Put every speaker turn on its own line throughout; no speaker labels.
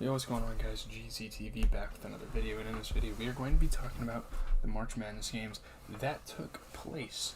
Yo, what's going on, guys? GZTV back with another video, and in this video we are going to be talking about the March Madness games that took place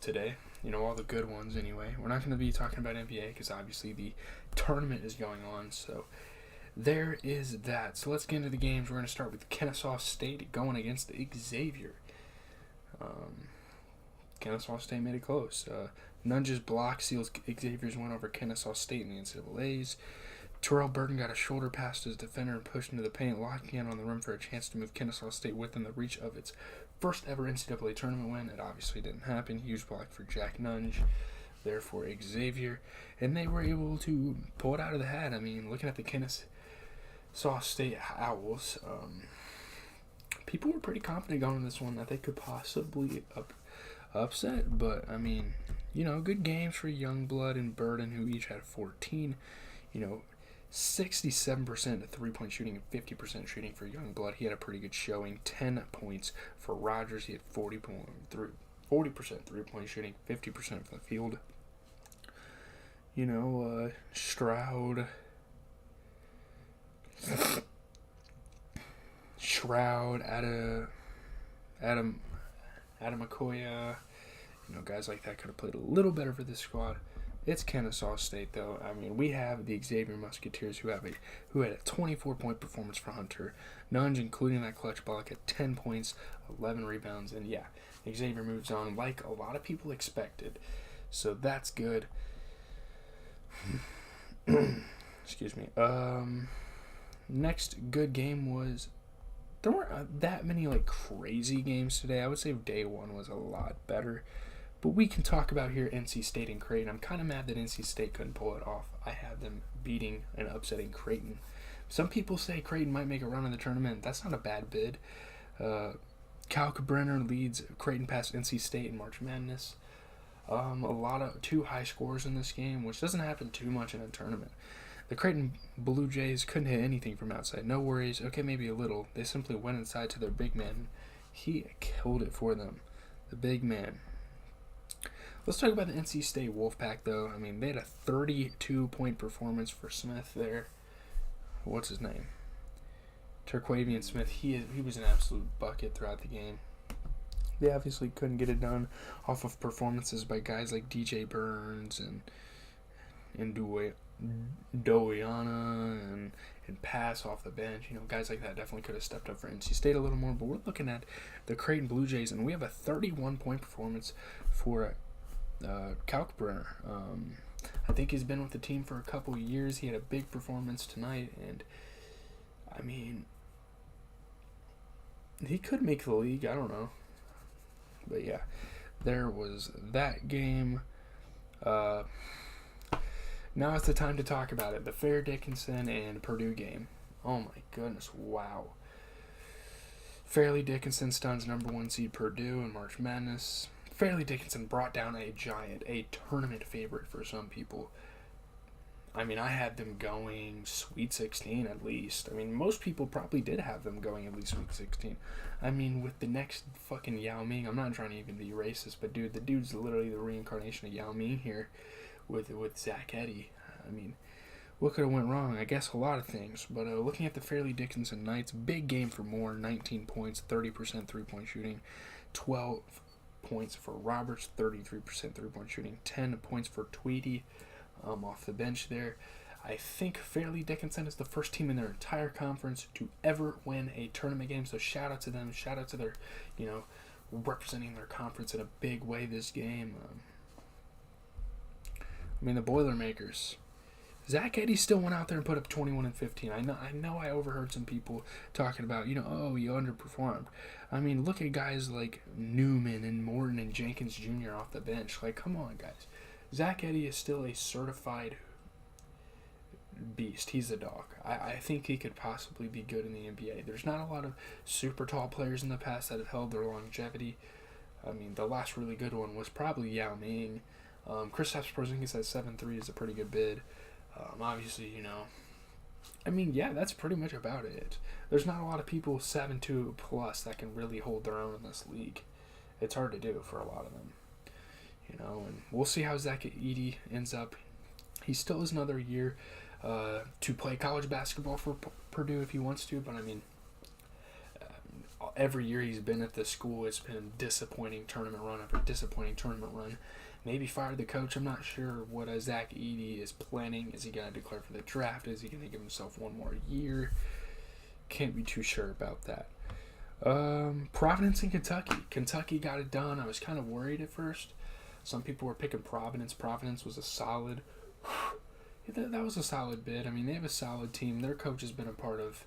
today. You know, all the good ones anyway. We're not going to be talking about NBA because obviously the tournament is going on, so there is that. So let's get into the games. We're going to start with Kennesaw State going against Xavier. Kennesaw State made it close. Nunge's block seals Xavier's win over Kennesaw State in the NCAAs. Terrell Burton got a shoulder past his defender and pushed into the paint, locking in on the rim for a chance to move Kennesaw State within the reach of its first ever NCAA tournament win. It obviously didn't happen. Huge block for Jack Nunge, therefore Xavier, and they were able to pull it out of the hat. I mean, looking at the Kennesaw State Owls, people were pretty confident going in this one that they could possibly upset, but I mean, you know, good games for Youngblood and Burden, who each had 14. You know, 67% of three-point shooting and 50% shooting for Youngblood. He had a pretty good showing. 10 points for Rogers. He had 40% three-point shooting, 50% from the field. You know, Shroud, Adam Akoya, you know, guys like that could have played a little better for this squad. It's Kennesaw State, though. I mean, we have the Xavier Musketeers who had a 24-point performance for Hunter. Nunge, including that clutch block, at 10 points, 11 rebounds, and yeah, Xavier moves on like a lot of people expected. So that's good. Excuse me. Next good game was, there weren't that many like crazy games today. I would say day one was a lot better. But we can talk about here NC State and Creighton. I'm kind of mad that NC State couldn't pull it off. I had them beating and upsetting Creighton. Some people say Creighton might make a run in the tournament. That's not a bad bid. Cal Brenner leads Creighton past NC State in March Madness. Two high scores in this game, which doesn't happen too much in a tournament. The Creighton Blue Jays couldn't hit anything from outside. No worries. Okay, maybe a little. They simply went inside to their big man. He killed it for them. The big man. Let's talk about the NC State Wolfpack, though. I mean, they had a 32-point performance for Smith there. What's his name? Terquavian Smith. He was an absolute bucket throughout the game. They obviously couldn't get it done off of performances by guys like DJ Burns and Doiana and Pass off the bench. You know, guys like that definitely could have stepped up for NC State a little more. But we're looking at the Creighton Blue Jays, and we have a 31-point performance for Kalkbrenner. I think he's been with the team for a couple of years. He had a big performance tonight, and I mean, he could make the league. I don't know, but yeah, there was that game. Now it's the time to talk about it. The Fair Dickinson and Purdue game. Oh my goodness, wow. Fairleigh Dickinson stuns number 1 seed Purdue in March Madness. Fairleigh Dickinson brought down a giant, a tournament favorite for some people. I mean, I had them going Sweet 16 at least. I mean, most people probably did have them going at least Sweet 16. I mean, with the next fucking Yao Ming, I'm not trying to even be racist, but dude, the dude's literally the reincarnation of Yao Ming here with Zach Edey. I mean, what could have went wrong? I guess a lot of things. But looking at the Fairleigh Dickinson Knights, big game for Moore, 19 points, 30% three-point shooting, 12 points for Roberts, 33% three-point shooting, 10 points for Tweedy off the bench there. I think Fairleigh Dickinson is the first team in their entire conference to ever win a tournament game, so shout out to them. Shout out to their, you know, representing their conference in a big way this game. I mean, the Boilermakers. Zach Edey still went out there and put up 21 and 15. I know I overheard some people talking about, you know, oh, you underperformed. I mean, look at guys like Newman and Morton and Jenkins Jr. off the bench. Like, come on, guys. Zach Edey is still a certified beast. He's a dog. I think he could possibly be good in the NBA. There's not a lot of super tall players in the past that have held their longevity. I mean, the last really good one was probably Yao Ming. Kristaps Porzingis at 7'3" is a pretty good bid. Obviously, you know, I mean, yeah, that's pretty much about it. There's not a lot of people 7'2" plus that can really hold their own in this league. It's hard to do for a lot of them, you know, and we'll see how Zach Edey ends up. He still has another year to play college basketball for Purdue if he wants to. But I mean, every year he's been at this school, it's been disappointing tournament run after disappointing tournament run. Maybe fire the coach. I'm not sure what Zach Edey is planning. Is he going to declare for the draft? Is he going to give himself one more year? Can't be too sure about that. Providence and Kentucky. Kentucky got it done. I was kind of worried at first. Some people were picking Providence. Providence was a solid. That was a solid bid. I mean, they have a solid team. Their coach has been a part of,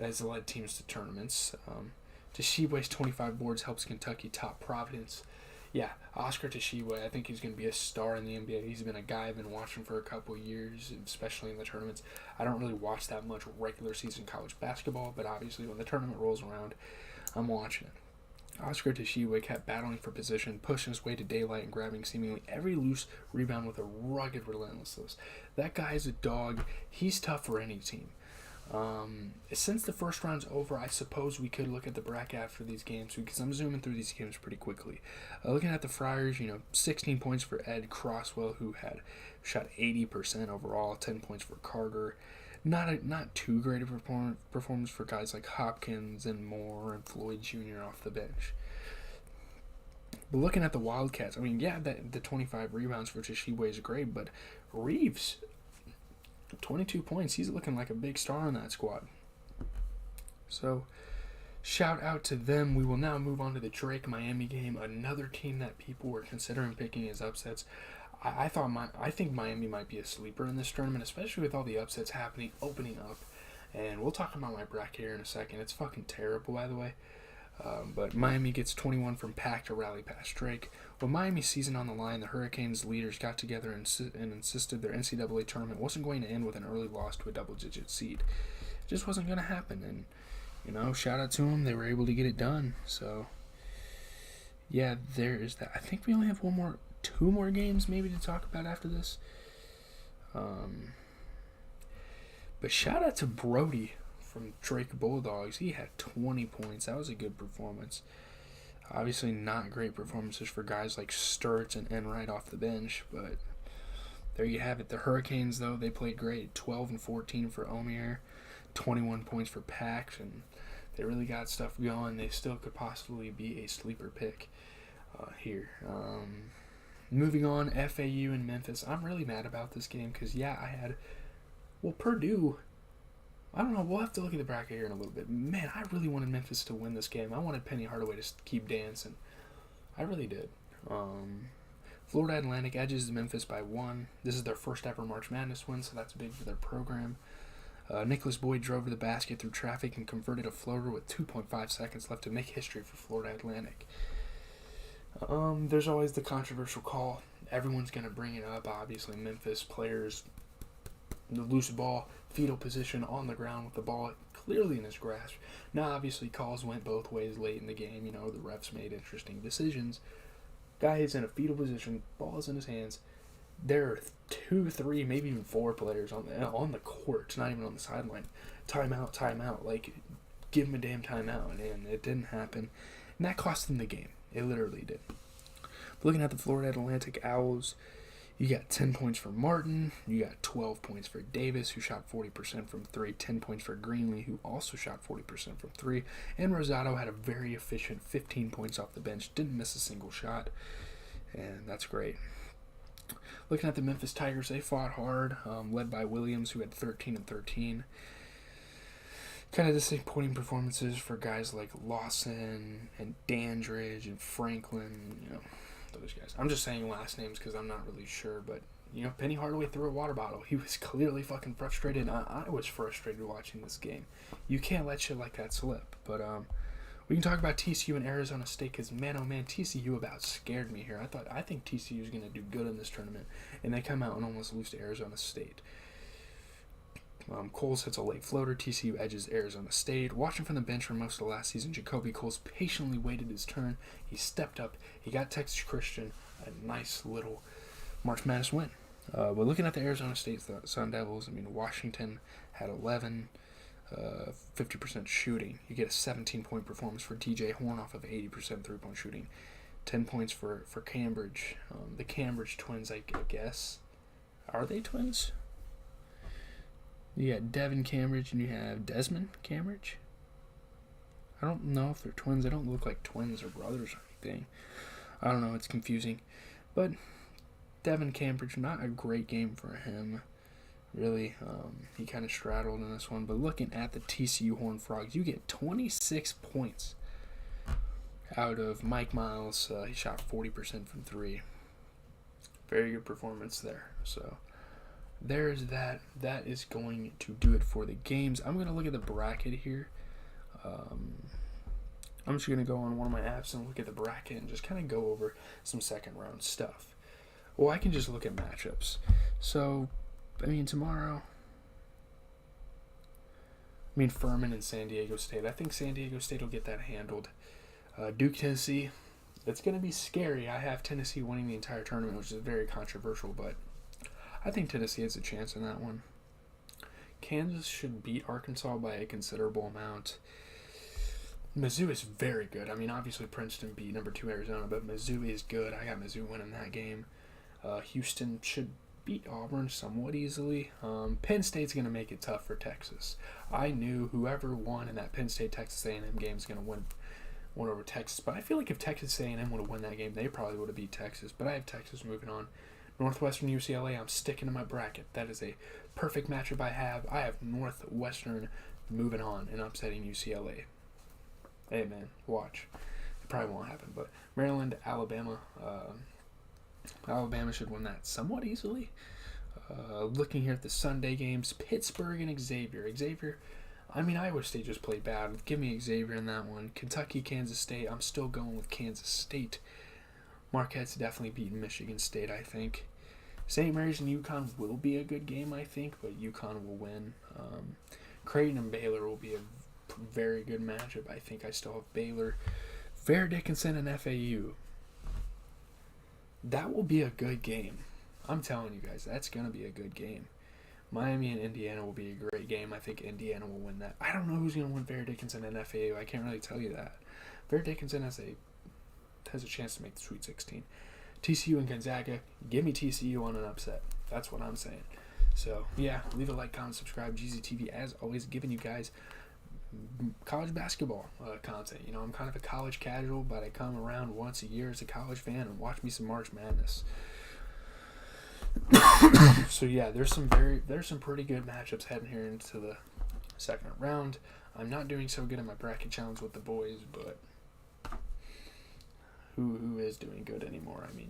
has led teams to tournaments. Tshiebwe's 25 boards helps Kentucky top Providence. Yeah, Oscar Tshiebwe, I think he's going to be a star in the NBA. He's been a guy I've been watching for a couple of years, especially in the tournaments. I don't really watch that much regular season college basketball, but obviously when the tournament rolls around, I'm watching it. Oscar Tshiebwe kept battling for position, pushing his way to daylight and grabbing seemingly every loose rebound with a rugged relentlessness. That guy is a dog. He's tough for any team. Since the first round's over, I suppose we could look at the bracket after these games because I'm zooming through these games pretty quickly. Looking at the Friars, 16 points for Ed Crosswell, who had shot 80% overall, 10 points for Carter. Not too great a performance for guys like Hopkins and Moore and Floyd Jr. off the bench. But looking at the Wildcats, I mean, yeah, the 25 rebounds for Tshiebwe is great, but Reeves, 22 points. He's looking like a big star on that squad. So, shout out to them. We will now move on to the Drake-Miami game, another team that people were considering picking as upsets. I think Miami might be a sleeper in this tournament, especially with all the upsets opening up. And we'll talk about my bracket here in a second. It's fucking terrible, by the way. But Miami gets 21 from Pack to rally past Drake. With Miami's season on the line, the Hurricanes leaders got together and insisted their NCAA tournament wasn't going to end with an early loss to a double-digit seed. It just wasn't going to happen. And, shout out to them. They were able to get it done. So, yeah, there is that. I think we only have two more games maybe to talk about after this. But shout out to Brody from Drake Bulldogs. He had 20 points. That was a good performance. Obviously not great performances for guys like Sturts and Enright off the bench, but there you have it. The Hurricanes, though, they played great. 12 and 14 for Omier, 21 points for Pax, and they really got stuff going. They still could possibly be a sleeper pick here. Moving on, FAU and Memphis. I'm really mad about this game because, Purdue, I don't know. We'll have to look at the bracket here in a little bit. Man, I really wanted Memphis to win this game. I wanted Penny Hardaway to keep dancing. I really did. Florida Atlantic edges Memphis by 1. This is their first ever March Madness win, so that's big for their program. Nicholas Boyd drove to the basket through traffic and converted a floater with 2.5 seconds left to make history for Florida Atlantic. There's always the controversial call. Everyone's going to bring it up. Obviously, Memphis players, the loose ball, fetal position on the ground with the ball clearly in his grasp. Now, obviously, calls went both ways late in the game. The refs made interesting decisions. Guy is in a fetal position, ball is in his hands. There are 2, 3, maybe even 4 players on the court. It's not even on the sideline. Timeout. Like, give him a damn timeout. And it didn't happen. And that cost them the game. It literally did. Looking at the Florida Atlantic Owls, you got 10 points for Martin. You got 12 points for Davis, who shot 40% from 3. 10 points for Greenlee, who also shot 40% from 3. And Rosado had a very efficient 15 points off the bench. Didn't miss a single shot. And that's great. Looking at the Memphis Tigers, they fought hard, led by Williams, who had 13 and 13. Kind of disappointing performances for guys like Lawson and Dandridge and Franklin, those guys. I'm just saying last names because I'm not really sure, but, Penny Hardaway threw a water bottle. He was clearly fucking frustrated. I was frustrated watching this game. You can't let shit like that slip. But we can talk about TCU and Arizona State because, man, oh man, TCU about scared me here. I think TCU is going to do good in this tournament, and they come out and almost lose to Arizona State. Coles hits a late floater. TCU edges Arizona State. Watching from the bench for most of last season, Jacoby Coles patiently waited his turn. He stepped up. He got Texas Christian a nice little March Madness win. But looking at the Arizona State Sun Devils, Washington had 11, 50% shooting. You get a 17-point performance for TJ Horn off of 80% three-point shooting. 10 points for Cambridge. The Cambridge twins, I guess. Are they twins? You got Devin Cambridge and you have Desmond Cambridge. I don't know if they're twins. They don't look like twins or brothers or anything. I don't know. It's confusing. But Devin Cambridge, not a great game for him, really. He kind of straddled in this one. But looking at the TCU Horned Frogs, you get 26 points out of Mike Miles. He shot 40% from 3. Very good performance there. So there's that. That is going to do it for the games. I'm going to look at the bracket here. I'm just going to go on one of my apps and look at the bracket and just kind of go over some second round stuff. Well, I can just look at matchups. So, tomorrow, Furman and San Diego State. I think San Diego State will get that handled. Duke, Tennessee, it's going to be scary. I have Tennessee winning the entire tournament, which is very controversial, but I think Tennessee has a chance in that one. Kansas should beat Arkansas by a considerable amount. Mizzou is very good. Obviously Princeton beat number 2 Arizona, but Mizzou is good. I got Mizzou winning that game. Houston should beat Auburn somewhat easily. Penn State's going to make it tough for Texas. I knew whoever won in that Penn State-Texas A&M game is going to win over Texas, but I feel like if Texas A&M would have won that game, they probably would have beat Texas, but I have Texas moving on. Northwestern UCLA, I'm sticking to my bracket. That is a perfect matchup I have. I have Northwestern moving on and upsetting UCLA. Hey, man, watch. It probably won't happen, but Maryland, Alabama. Alabama should win that somewhat easily. Looking here at the Sunday games, Pittsburgh and Xavier. Iowa State just played bad. Give me Xavier in that one. Kentucky, Kansas State. I'm still going with Kansas State. Marquette's definitely beaten Michigan State, I think. St. Mary's and UConn will be a good game, I think, but UConn will win. Creighton and Baylor will be a very good matchup. I think I still have Baylor. Fair Dickinson and FAU. That will be a good game. I'm telling you guys, that's going to be a good game. Miami and Indiana will be a great game. I think Indiana will win that. I don't know who's going to win Fair Dickinson and FAU. I can't really tell you that. Fair Dickinson has a chance to make the Sweet 16. TCU and Gonzaga, give me TCU on an upset. That's what I'm saying. So, yeah, leave a like, comment, subscribe. GZTV, as always, giving you guys college basketball content. I'm kind of a college casual, but I come around once a year as a college fan and watch me some March Madness. So yeah, there's some pretty good matchups heading here into the second round. I'm not doing so good in my bracket challenge with the boys, but who is doing good anymore?